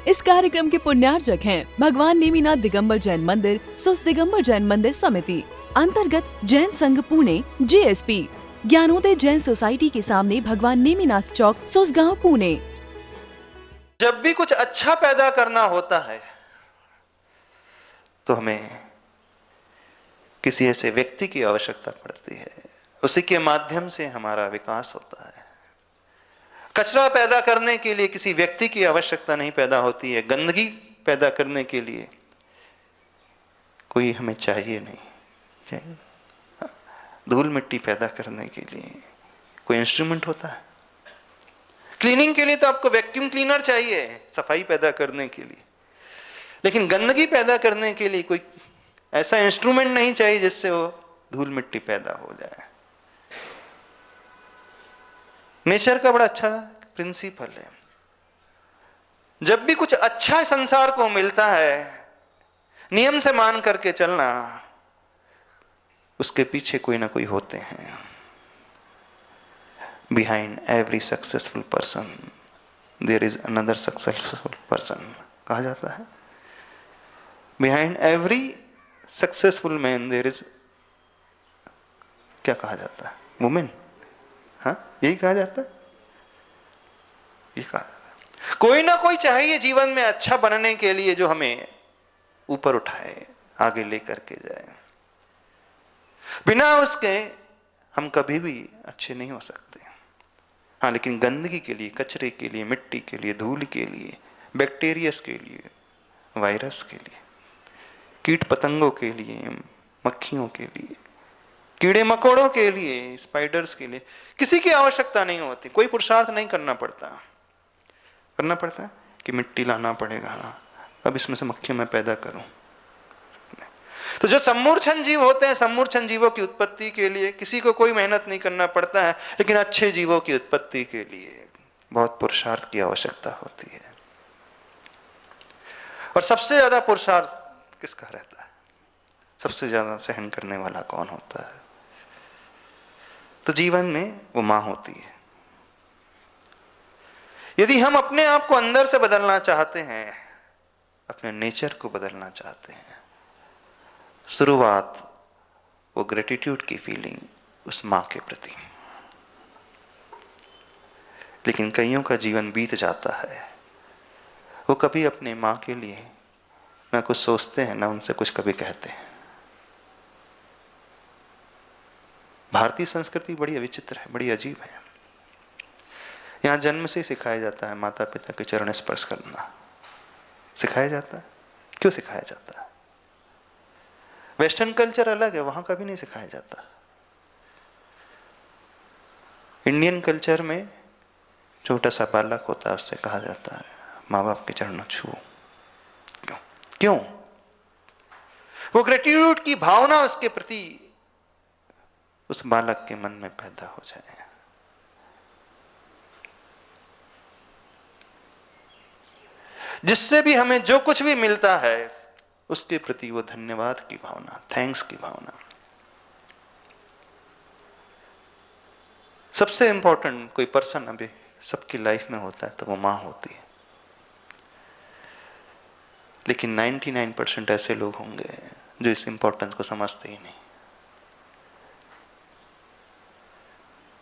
इस कार्यक्रम के पुण्यार्जक हैं भगवान नेमिनाथ दिगंबर जैन मंदिर, सुस दिगंबर जैन मंदिर समिति, अंतर्गत जैन संघ पुणे JSP, ज्ञानोदय जैन सोसाइटी के सामने भगवान नेमिनाथ चौक, सुसगांव, पुणे। जब भी कुछ अच्छा पैदा करना होता है तो हमें किसी ऐसे व्यक्ति की आवश्यकता पड़ती है, उसी के माध्यम से हमारा विकास होता है। कचरा पैदा करने के लिए किसी व्यक्ति की आवश्यकता नहीं पैदा होती है, गंदगी पैदा करने के लिए कोई हमें चाहिए नहीं, चाहिए धूल मिट्टी पैदा करने के लिए कोई इंस्ट्रूमेंट होता है। क्लीनिंग के लिए तो आपको वैक्यूम क्लीनर चाहिए, सफाई पैदा करने के लिए, लेकिन गंदगी पैदा करने के लिए कोई ऐसा इंस्ट्रूमेंट नहीं चाहिए जिससे वो धूल मिट्टी पैदा हो जाए। नेचर का बड़ा अच्छा प्रिंसिपल है, जब भी कुछ अच्छा संसार को मिलता है, नियम से मान करके चलना, उसके पीछे कोई ना कोई होते हैं। Behind every successful person there is another successful person, कहा जाता है। Behind every successful man there is, क्या कहा जाता है, woman, हाँ यही कहा जाता है, ये कहा जाता है। कोई ना कोई चाहिए जीवन में अच्छा बनने के लिए, जो हमें ऊपर उठाए, आगे लेकर के जाए। बिना उसके हम कभी भी अच्छे नहीं हो सकते। हाँ, लेकिन गंदगी के लिए, कचरे के लिए, मिट्टी के लिए, धूल के लिए, बैक्टीरियस के लिए, वायरस के लिए, कीट पतंगों के लिए, मक्खियों के लिए, कीड़े मकोड़ों के लिए, स्पाइडर्स के लिए किसी की आवश्यकता नहीं होती। कोई पुरुषार्थ नहीं करना पड़ता। करना पड़ता है कि मिट्टी लाना पड़ेगा, अब इसमें से मक्खी मैं पैदा करूं। तो जो सम्मूर्छन जीव होते हैं, सम्मूर्छन जीवों की उत्पत्ति के लिए किसी को कोई मेहनत नहीं करना पड़ता है, लेकिन अच्छे जीवों की उत्पत्ति के लिए बहुत पुरुषार्थ की आवश्यकता होती है। और सबसे ज्यादा पुरुषार्थ किसका रहता है? सबसे ज्यादा सहन करने वाला कौन होता है? तो जीवन में वो मां होती है। यदि हम अपने आप को अंदर से बदलना चाहते हैं, अपने नेचर को बदलना चाहते हैं, शुरुआत वो ग्रेटिट्यूड की फीलिंग उस मां के प्रति। लेकिन कईयों का जीवन बीत जाता है, वो कभी अपने मां के लिए ना कुछ सोचते हैं, ना उनसे कुछ कभी कहते हैं। भारतीय संस्कृति बड़ी विचित्र है, बड़ी अजीब है। यहां जन्म से ही सिखाया जाता है माता पिता के चरण स्पर्श करना, सिखाया जाता है। क्यों सिखाया जाता है? वेस्टर्न कल्चर अलग है, वहां कभी नहीं सिखाया जाता। इंडियन कल्चर में छोटा सा बालक होता है, उससे कहा जाता है माँ बाप के चरण छुओ। क्यों? क्यों? वो ग्रेटिट्यूड की भावना उसके प्रति उस बालक के मन में पैदा हो जाए। जिससे भी हमें जो कुछ भी मिलता है, उसके प्रति वो धन्यवाद की भावना, थैंक्स की भावना। सबसे इंपॉर्टेंट कोई पर्सन अभी सबकी लाइफ में होता है तो वो मां होती है। लेकिन 99% ऐसे लोग होंगे जो इस इंपॉर्टेंस को समझते ही नहीं।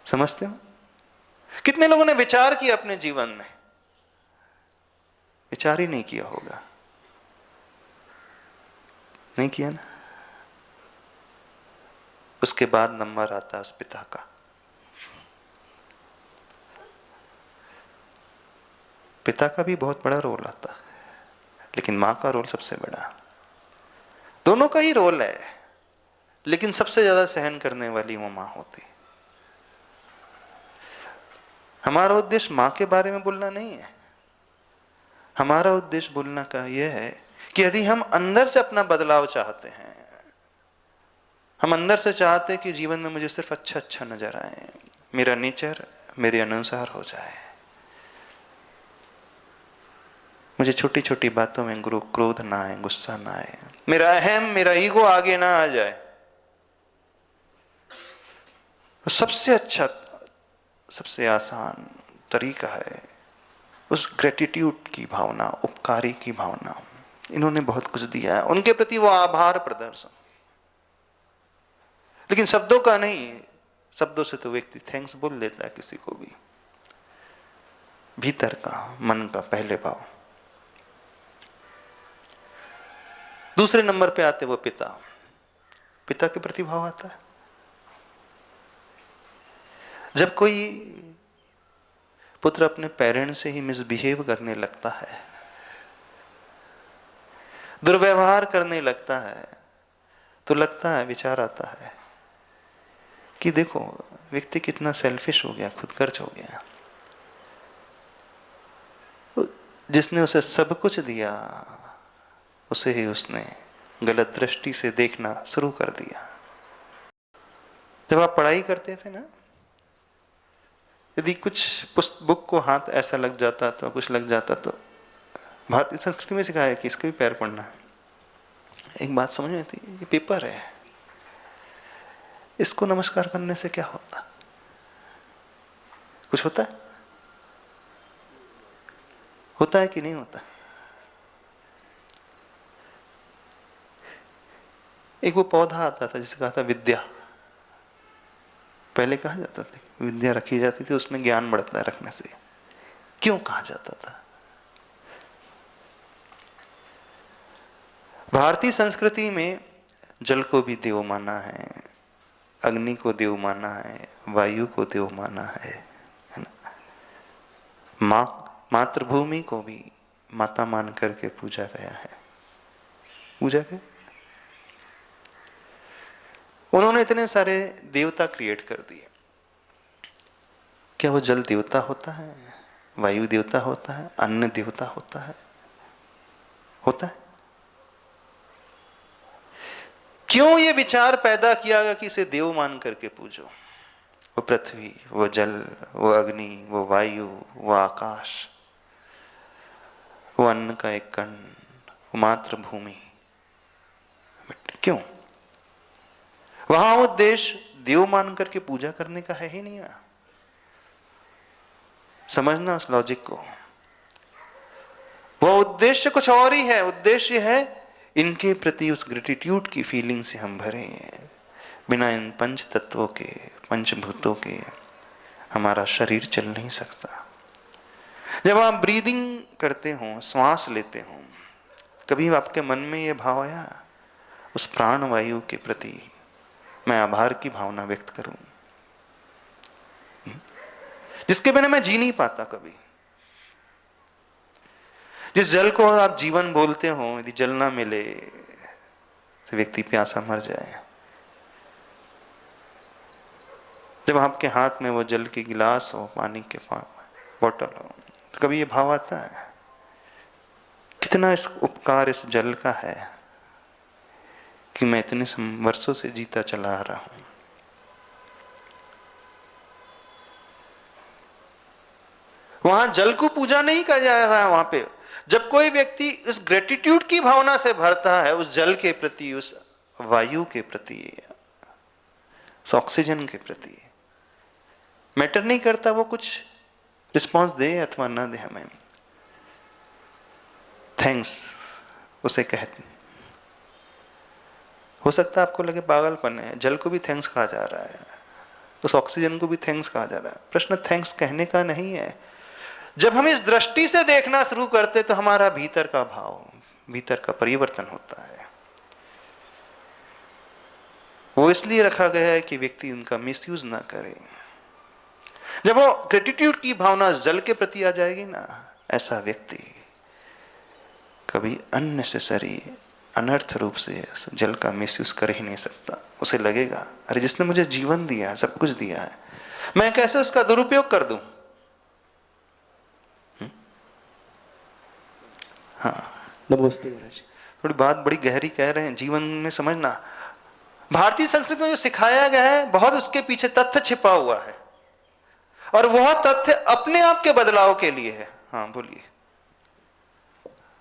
समझते हो? कितने लोगों ने विचार किया अपने जीवन में? विचार ही नहीं किया होगा, नहीं किया ना। उसके बाद नंबर आता है उस पिता का। पिता का भी बहुत बड़ा रोल आता है, लेकिन मां का रोल सबसे बड़ा। दोनों का ही रोल है, लेकिन सबसे ज्यादा सहन करने वाली वो मां होती है। हमारा उद्देश्य मां के बारे में बोलना नहीं है। हमारा उद्देश्य बोलना का यह है कि यदि हम अंदर से अपना बदलाव चाहते हैं, हम अंदर से चाहते हैं कि जीवन में मुझे सिर्फ अच्छा अच्छा नजर आए, मेरा नेचर मेरे अनुसार हो जाए, मुझे छोटी छोटी बातों में क्रोध ना आए, गुस्सा ना आए, मेरा अहम, मेरा ईगो आगे ना आ जाए, तो सबसे अच्छा, सबसे आसान तरीका है उस ग्रेटिट्यूड की भावना, उपकारी की भावना, इन्होंने बहुत कुछ दिया है, उनके प्रति वो आभार प्रदर्शन। लेकिन शब्दों का नहीं, शब्दों से तो व्यक्ति थैंक्स बोल देता है किसी को भी, भीतर का, मन का पहले भाव। दूसरे नंबर पे आते वो पिता, पिता के प्रति भाव आता है। जब कोई पुत्र अपने पेरेंट्स से ही मिसबिहेव करने लगता है, दुर्व्यवहार करने लगता है, तो लगता है, विचार आता है कि देखो व्यक्ति कितना सेल्फिश हो गया, खुदगर्ज हो गया। जिसने उसे सब कुछ दिया, उसे ही उसने गलत दृष्टि से देखना शुरू कर दिया। जब आप पढ़ाई करते थे ना, यदि कुछ बुक को हाथ ऐसा लग जाता तो कुछ लग जाता, तो भारतीय संस्कृति में सिखाया कि इसके भी पैर पड़ना है। एक बात समझ में थी, ये पेपर है, इसको नमस्कार करने से क्या होता? कुछ होता है? होता है कि नहीं होता? एक वो पौधा आता था जिसे कहा था विद्या, पहले कहा जाता था विद्या रखी जाती थी, उसमें ज्ञान बढ़ता है रखने से। क्यों कहा जाता था? भारतीय संस्कृति में जल को भी देव माना है, अग्नि को देव माना है, वायु को देव माना है ना? मातृभूमि को भी माता मान करके पूजा गया है। पूजा के उन्होंने इतने सारे देवता क्रिएट कर दिए। क्या वो जल देवता होता है, वायु देवता होता है, अन्न देवता होता है? होता है? क्यों ये विचार पैदा किया गया कि इसे देव मान करके पूजो? वो पृथ्वी, वो जल, वो अग्नि, वो वायु, वो आकाश, वो अन्न का एक कण, वो मातृभूमि, क्यों? वहां उद्देश्य देव मान करके पूजा करने का है ही नहीं। समझना उस लॉजिक को। वो उद्देश्य कुछ और ही है। उद्देश्य है इनके प्रति उस ग्रेटिट्यूड की फीलिंग से हम भरे हैं। बिना इन पंच तत्वों के, पंचभूतों के हमारा शरीर चल नहीं सकता। जब आप ब्रीदिंग करते हो, श्वास लेते हो, कभी आपके मन में यह भाव आया उस प्राण वायु के प्रति मैं आभार की भावना व्यक्त करूं, जिसके बिना मैं जी नहीं पाता कभी? जिस जल को आप जीवन बोलते हो, यदि जल ना मिले तो व्यक्ति प्यासा मर जाए। जब आपके हाथ में वो जल के गिलास हो, पानी के बोतल हो, तो कभी ये भाव आता है कितना इस उपकार इस जल का है कि मैं इतने वर्षों से जीता चला आ रहा हूं। वहां जल को पूजा नहीं किया जा रहा है। वहां पे जब कोई व्यक्ति इस ग्रेटिट्यूड की भावना से भरता है, उस जल के प्रति, उस वायु के प्रति, उस ऑक्सीजन के प्रति, मैटर नहीं करता वो कुछ रिस्पॉन्स दे अथवा ना दे, हमें थैंक्स उसे कहते। हो सकता है आपको लगे पागलपन है, जल को भी थैंक्स कहा जा रहा है, उस ऑक्सीजन को भी थैंक्स कहा जा रहा है। प्रश्न थैंक्स कहने का नहीं है। जब हम इस दृष्टि से देखना शुरू करते तो हमारा भीतर का भाव, भीतर का परिवर्तन होता है। वो इसलिए रखा गया है कि व्यक्ति उनका मिसयूज ना करे। जब वो ग्रेटिट्यूड की भावना जल के प्रति आ जाएगी ना, ऐसा व्यक्ति कभी अननेसेसरी, अनर्थ रूप से जल का मिसयूज कर ही नहीं सकता। उसे लगेगा अरे जिसने मुझे जीवन दिया है, सब कुछ दिया है, मैं कैसे उसका दुरुपयोग कर दूं? हाँ, नमस्ते महाराज। थोड़ी बात बड़ी गहरी कह रहे हैं, जीवन में समझना। भारतीय संस्कृति में जो सिखाया गया है, बहुत उसके पीछे तथ्य छिपा हुआ है, और वह तथ्य अपने आप के बदलाव के लिए है। हाँ बोलिए।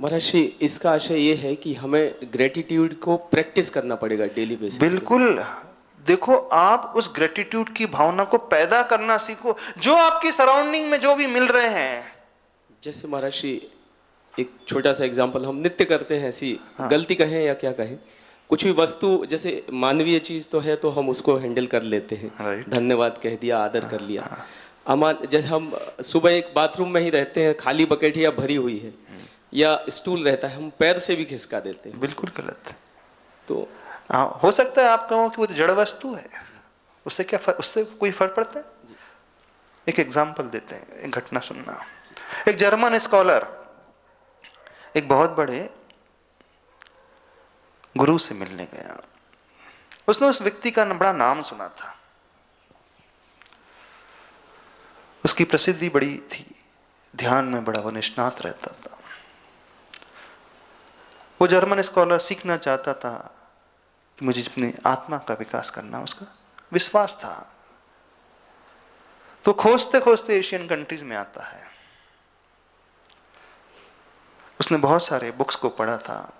महाराज जी, इसका आशय ये है कि हमें ग्रेटिट्यूड को प्रैक्टिस करना पड़ेगा डेली बेसिस। बिल्कुल। देखो, आप उस ग्रेटिट्यूड की भावना को पैदा करना सीखो। जो आपकी सराउंडिंग में जो भी मिल रहे हैं, जैसे महाराज श्री, एक छोटा सा एग्जांपल, हम नित्य करते हैं ऐसी गलती कहें या क्या कहें, कुछ भी वस्तु जैसे मानवीय चीज तो है तो हम उसको हैंडल कर लेते हैं, Right. धन्यवाद कह दिया, आदर कर लिया। जैसे हम सुबह एक बाथरूम में ही रहते हैं, खाली बकेट या भरी हुई है या स्टूल रहता है, हम पैर से भी खिसका देते हैं। बिल्कुल गलत। तो हो सकता है आप कहो कि वो तो जड़ वस्तु है, उससे क्या उससे कोई फर्क पड़ता है? एक एग्जाम्पल देते हैं, एक घटना सुनना। एक जर्मन स्कॉलर एक बहुत बड़े गुरु से मिलने गया। उसने उस व्यक्ति का बड़ा नाम सुना था, उसकी प्रसिद्धि बड़ी थी, ध्यान में बड़ा वो निष्णात रहता था। वो जर्मन स्कॉलर सीखना चाहता था कि मुझे अपनी आत्मा का विकास करना, उसका विश्वास था। तो खोजते खोजते एशियन कंट्रीज में आता है। उसने बहुत सारे बुक्स को पढ़ा था,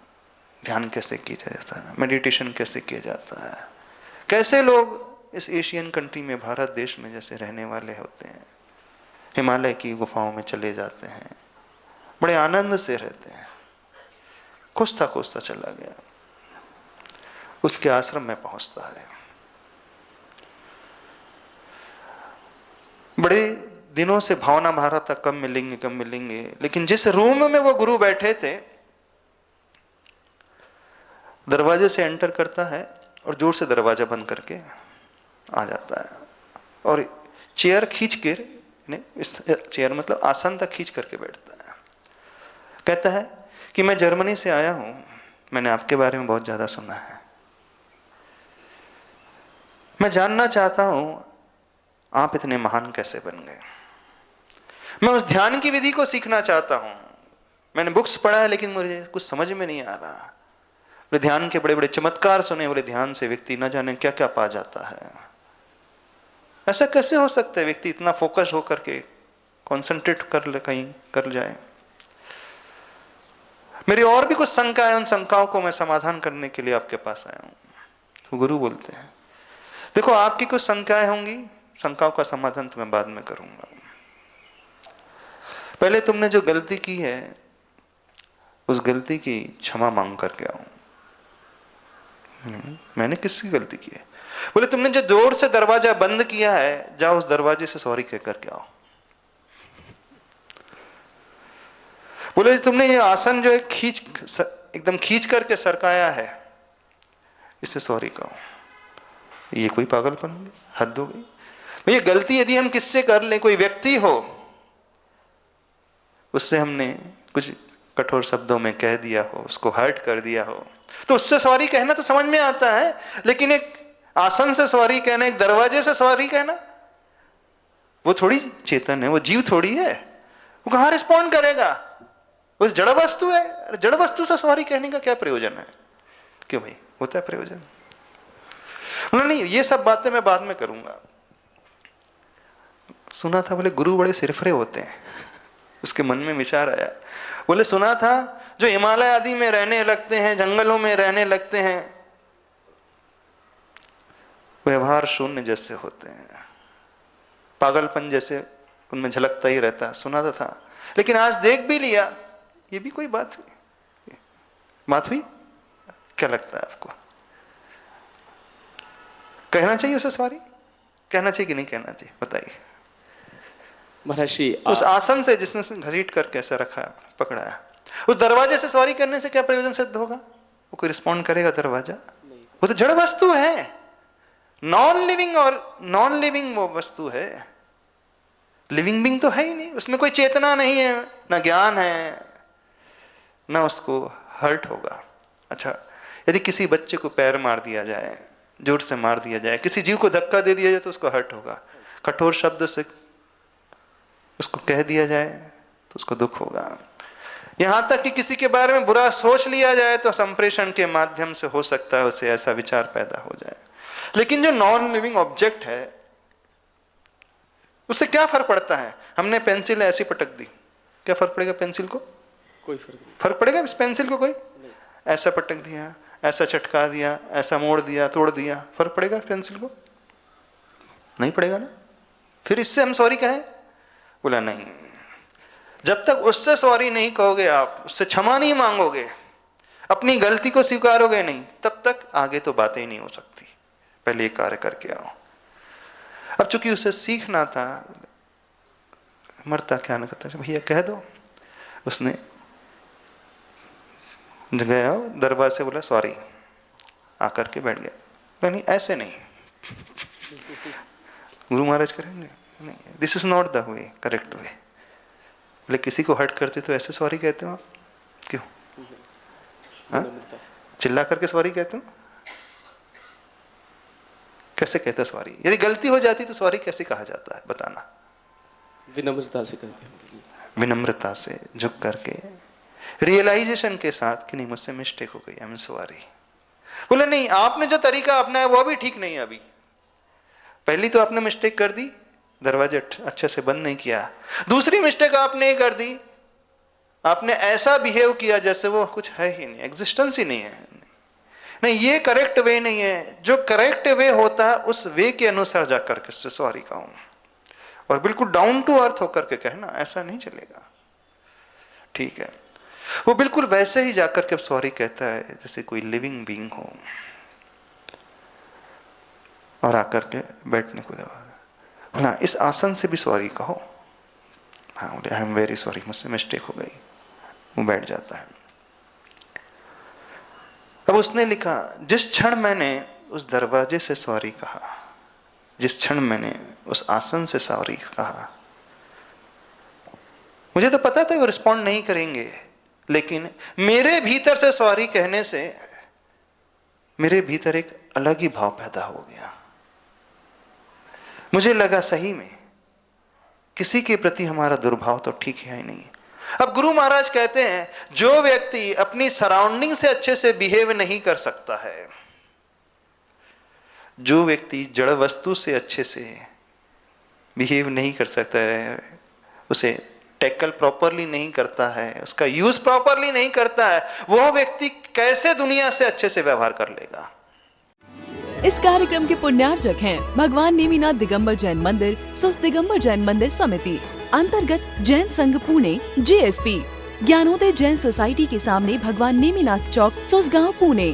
ध्यान कैसे किया जाता है, मेडिटेशन कैसे किया जाता है, कैसे लोग इस एशियन कंट्री में, भारत देश में जैसे रहने वाले होते हैं, हिमालय की गुफाओं में चले जाते हैं, बड़े आनंद से रहते हैं। खोजता खोजता चला गया, उसके आश्रम में पहुंचता है। बड़े दिनों से भावना भरा था, कब मिलेंगे कब मिलेंगे, लेकिन जिस रूम में वो गुरु बैठे थे, दरवाजे से एंटर करता है और जोर से दरवाजा बंद करके आ जाता है और चेयर खींच के, इस चेयर मतलब आसन तक खींच करके बैठता है। कहता है कि मैं जर्मनी से आया हूं, मैंने आपके बारे में बहुत ज्यादा सुना है, मैं जानना चाहता हूं आप इतने महान कैसे बन गए। मैं उस ध्यान की विधि को सीखना चाहता हूं, मैंने बुक्स पढ़ा है लेकिन मुझे कुछ समझ में नहीं आ रहा। बोले ध्यान के बड़े बड़े चमत्कार सुने, बोले ध्यान से व्यक्ति न जाने क्या क्या पा जाता है। ऐसा कैसे हो सकता है व्यक्ति इतना फोकस होकर के कॉन्सेंट्रेट कर ले, कहीं कर जाए। मेरी और भी कुछ शंका है, उन शंकाओं को मैं समाधान करने के लिए आपके पास आया हूं। तो गुरु बोलते हैं देखो आपकी कुछ शंकाएं होंगी, शंकाओं का समाधान तो मैं बाद में करूंगा, पहले तुमने जो गलती की है उस गलती की क्षमा मांग करके आओ। मैंने किसकी गलती की है? बोले तुमने जो जोर से दरवाजा बंद किया है, जाओ उस दरवाजे से सॉरी कह करके आओ। बोले तुमने ये आसन जो है एकदम खींच करके सरकाया है, इससे सॉरी कहो। ये कोई पागलपन होगी, हद हो गई। ये गलती यदि हम किससे कर लें, कोई व्यक्ति हो, उससे हमने कुछ कठोर शब्दों में कह दिया हो, उसको हर्ट कर दिया हो, तो उससे सॉरी कहना तो समझ में आता है, लेकिन एक आसन से सॉरी कहना, एक दरवाजे से सॉरी कहना, वो थोड़ी चेतन है, वो जीव थोड़ी है, वो कहां रिस्पॉन्ड करेगा? वो जड़ वस्तु है। जड़ वस्तु से सॉरी कहने का क्या प्रयोजन है? क्यों भाई, होता है प्रयोजन? नहीं, ये सब बातें मैं बाद में करूंगा। सुना था बोले गुरु बड़े सिरफरे होते हैं। उसके मन में विचार आया, बोले सुना था जो हिमालय आदि में रहने लगते हैं, जंगलों में रहने लगते हैं, व्यवहार शून्य जैसे होते हैं, पागलपन जैसे उनमें झलकता ही रहता है। सुना तो था, लेकिन आज देख भी लिया। ये भी कोई बात हुई? क्या लगता है आपको? कहना चाहिए उसे सॉरी? कहना चाहिए कि नहीं कहना चाहिए, बताइए। महर्षि उस आसन से जिसने घसीट कर कैसे रखा है, पकड़ाया, उस दरवाजे से सॉरी करने से क्या प्रयोजन सिद्ध होगा? वो कोई रिस्पॉन्ड करेगा दरवाजा? वो तो जड़ वस्तु है, नॉन लिविंग, और नॉन लिविंग वो वस्तु है, लिविंग बीइंग तो है ही नहीं। उसमें कोई चेतना नहीं है, ना ज्ञान है, ना उसको हर्ट होगा। अच्छा, यदि किसी बच्चे को पैर मार दिया जाए, जोर से मार दिया जाए, किसी जीव को धक्का दे दिया जाए तो उसको हर्ट होगा, कठोर शब्द से उसको कह दिया जाए तो उसको दुख होगा। यहां तक कि किसी के बारे में बुरा सोच लिया जाए तो संप्रेषण के माध्यम से हो सकता है उसे ऐसा विचार पैदा हो जाए। लेकिन जो नॉन लिविंग ऑब्जेक्ट है, उससे क्या फर्क पड़ता है? हमने पेंसिल ऐसी पटक दी, क्या फर्क पड़ेगा पेंसिल को? कोई फर्क नहीं। फर्क पड़ेगा इस पेंसिल को? कोई ऐसा पटक दिया, ऐसा चटका दिया, ऐसा मोड़ दिया, तोड़ दिया, फर्क पड़ेगा पेंसिल को? नहीं पड़ेगा ना। फिर इससे हम सॉरी कहें? बोला नहीं, जब तक उससे सॉरी नहीं कहोगे, आप उससे क्षमा नहीं मांगोगे, अपनी गलती को स्वीकारोगे नहीं, तब तक आगे तो बातें ही नहीं हो सकती। पहले ये कार्य करके आओ। अब चूंकि उसे सीखना था, मरता क्या न करता, भैया कह दो। उसने गया दरबार से, बोला सॉरी, आकर के बैठ गया। नहीं ऐसे नहीं, गुरु महाराज करेंगे नहीं, this is not the way, correct way. बोले किसी को हर्ट करते तो ऐसे सॉरी कहते हो आप, क्यों? चिल्ला करके सॉरी कहते हो? कैसे कहते सॉरी? यदि गलती हो जाती तो सॉरी कैसे कहा जाता है, बताना? विनम्रता से कहते हैं, विनम्रता से, झुक करके, रियलाइजेशन के साथ कि नहीं मुझसे मिस्टेक हो गई, आई एम सॉरी। बोले नहीं, आपने जो तरीका अपनाया वो भी ठीक नहीं है। अभी पहली तो आपने मिस्टेक कर दी, दरवाजे अच्छे से बंद नहीं किया। दूसरी मिस्टेक आपने कर दी, आपने ऐसा बिहेव किया जैसे वो कुछ है ही नहीं, एग्जिस्टेंस ही नहीं है। नहीं, ये करेक्ट वे नहीं है। जो करेक्ट वे होता है उस वे के अनुसार जाकर के उससे सॉरी कहूं, और बिल्कुल डाउन टू अर्थ होकर के कहना, ऐसा नहीं चलेगा। ठीक है, वो बिल्कुल वैसे ही जाकर के सॉरी कहता है जैसे कोई लिविंग बीइंग हो, और आकर के बैठने को दबा, ना इस आसन से भी सॉरी कहो। हाँ, बोले आई एम वेरी सॉरी, मुझसे मिस्टेक हो गई। वो बैठ जाता है। अब उसने लिखा, जिस क्षण मैंने उस दरवाजे से सॉरी कहा, जिस क्षण मैंने उस आसन से सॉरी कहा, मुझे तो पता था वो रिस्पॉन्ड नहीं करेंगे, लेकिन मेरे भीतर से सॉरी कहने से मेरे भीतर एक अलग ही भाव पैदा हो गया। मुझे लगा सही में किसी के प्रति हमारा दुर्भाव तो ठीक है ही नहीं। अब गुरु महाराज कहते हैं, जो व्यक्ति अपनी सराउंडिंग से अच्छे से बिहेव नहीं कर सकता है, जो व्यक्ति जड़ वस्तु से अच्छे से बिहेव नहीं कर सकता है, उसे टैकल प्रॉपरली नहीं करता है, उसका यूज प्रॉपरली नहीं करता है, वह व्यक्ति कैसे दुनिया से अच्छे से व्यवहार कर लेगा? इस कार्यक्रम के पुण्यार्जक हैं भगवान नेमिनाथ दिगंबर जैन मंदिर, सुस्त दिगंबर जैन मंदिर समिति, अंतर्गत जैन संघ पुणे, JSP, ज्ञानोदय जैन सोसाइटी के सामने भगवान नेमिनाथ चौक, सुसगांव, पुणे।